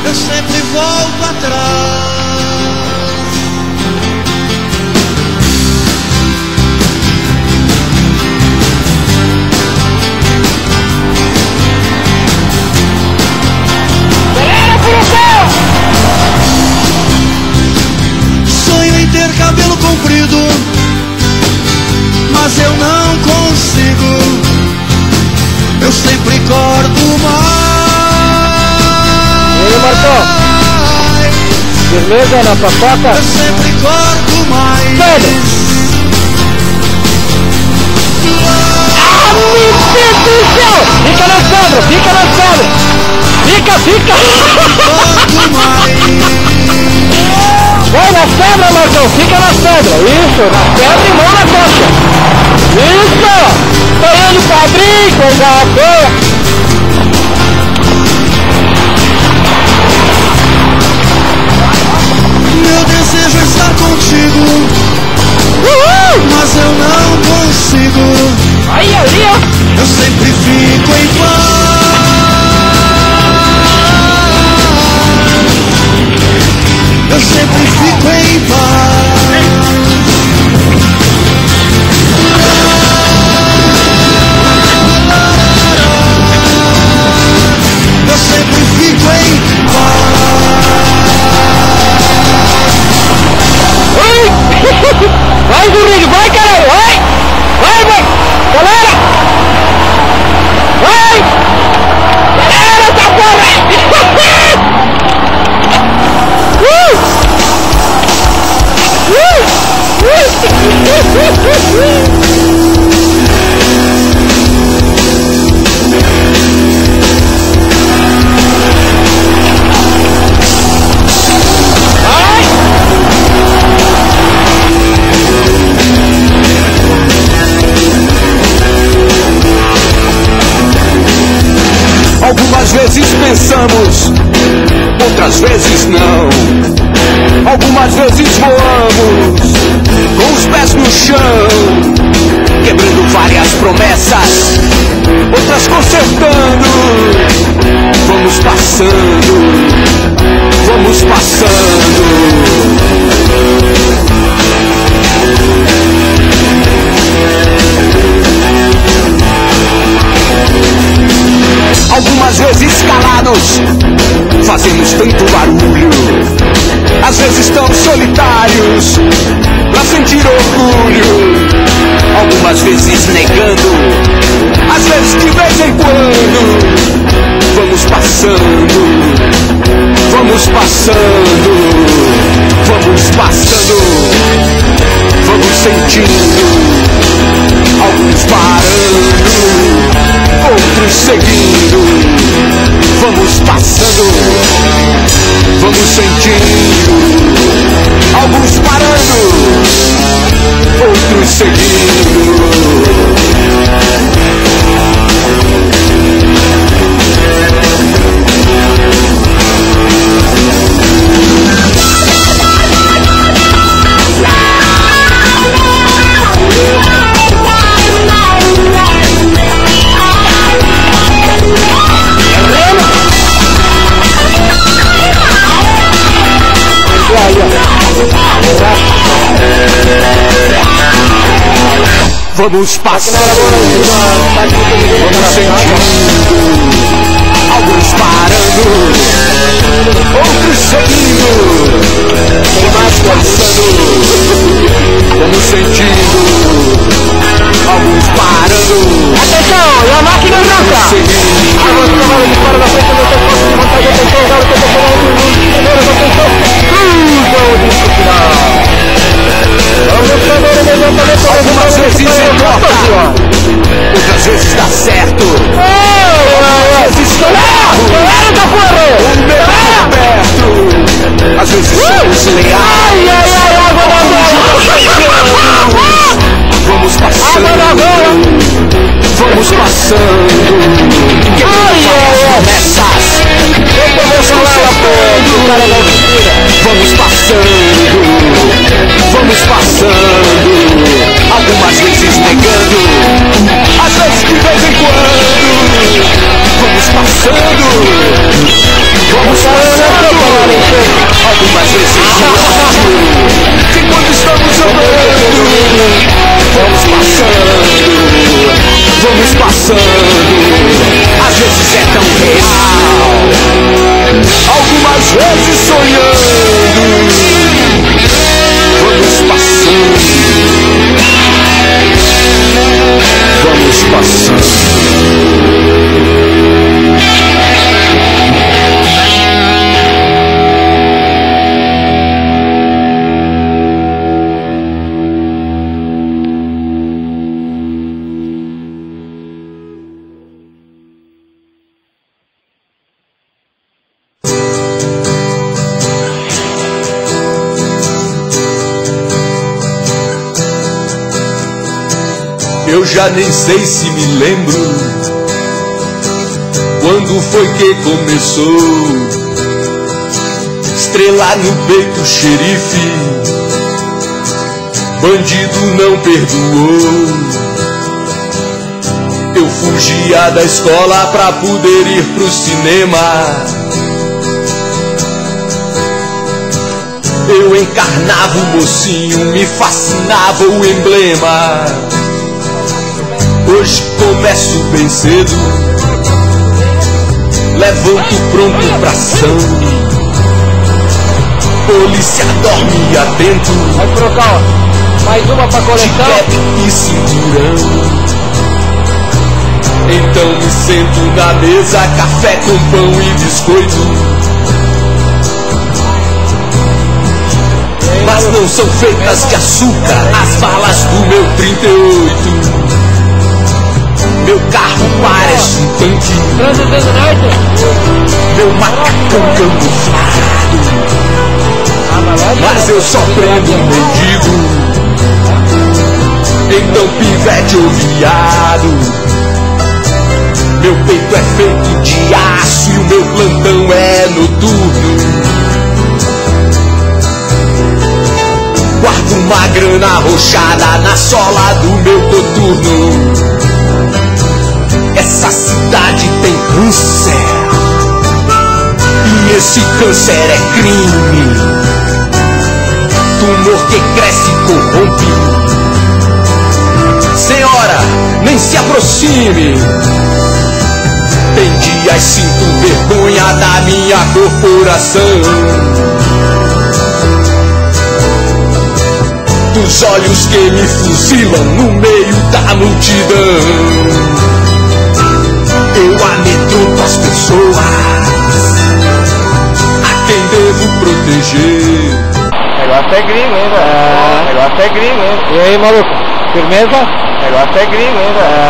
Eu sempre volto atrás. Sonho em ter cabelo comprido, mas eu não consigo. Eu sempre corto mais. E aí, Marcão? Firmeza na papoca? Eu sempre corto mais. Pedro! Ah, meu Deus do céu! Fica na sombra, fica na sombra! Fica! Corto mais. Vai na sombra, Marcão, fica na sombra! Isso, na pedra e mão na coxa! Isso! Tô indo, padrinho, coisa boa! Meu desejo é estar contigo, mas eu não consigo. Aí, ó! Eu sempre fico em paz. Eu sempre fico em paz. Eu sempre fico em Vai, Zurrigo, vai, caralho, vai! Vai! Galera! Vai! Galera, tá porra! Algumas vezes pensamos, outras vezes não. Algumas vezes voamos com os pés no chão, quebrando várias promessas, outras consertando. Vamos passando, vamos passando. Algumas vezes calados, fazemos tanto barulho. Às vezes tão solitários, pra sentir orgulho. Algumas vezes negando, às vezes de vez em quando. Vamos passando, vamos passando, vamos passando, vamos sentindo. Alguns parando, outros seguindo. Vamos passando, vamos sentindo. Alguns parando, outros seguindo. Vamos passando, vamos sentindo. Alguns parando, outros seguindo. Vamos passando, vamos sentindo. Alguns parando. Atenção, e a máquina branca! Água de cavalo de fora da frente do teu posto de montagem. Atenção, galo que eu tô falando. Primeiras, atenção. Vamos disco final. Vamos fazer o levantamento. Algumas vezes é troca, outras vezes dá certo. Algumas vezes Eu já nem sei se me lembro quando foi que começou. Estrela no peito, xerife, bandido não perdoou. Eu fugia da escola pra poder ir pro cinema. Eu encarnava o mocinho, me fascinava o emblema. Hoje começo bem cedo, levanto pronto pra ação. Polícia dorme atento, vai trocar, ó. Mais uma pra coleção. Chiquete e cinturão. Então me sento na mesa, café com pão e biscoito. Mas não são feitas de açúcar as balas do meu 38. Meu carro parece um tanque, meu macacão camuflado. Mas eu só prendo um mendigo. Então pivete ou viado, meu peito é feito de aço e o meu plantão é noturno. Guardo uma grana arrochada na sola do meu coturno. Essa cidade tem câncer, e esse câncer é crime. Tumor que cresce e corrompe. Senhora, nem se aproxime. Tem dias sinto vergonha da minha corporação, dos olhos que me fuzilam no meio da multidão. Eu amedronto as pessoas a quem devo proteger. Negócio é gringo, hein, velho? Negócio é gringo, hein? E aí, maluco? Firmeza? Negócio é gringo, hein, velho?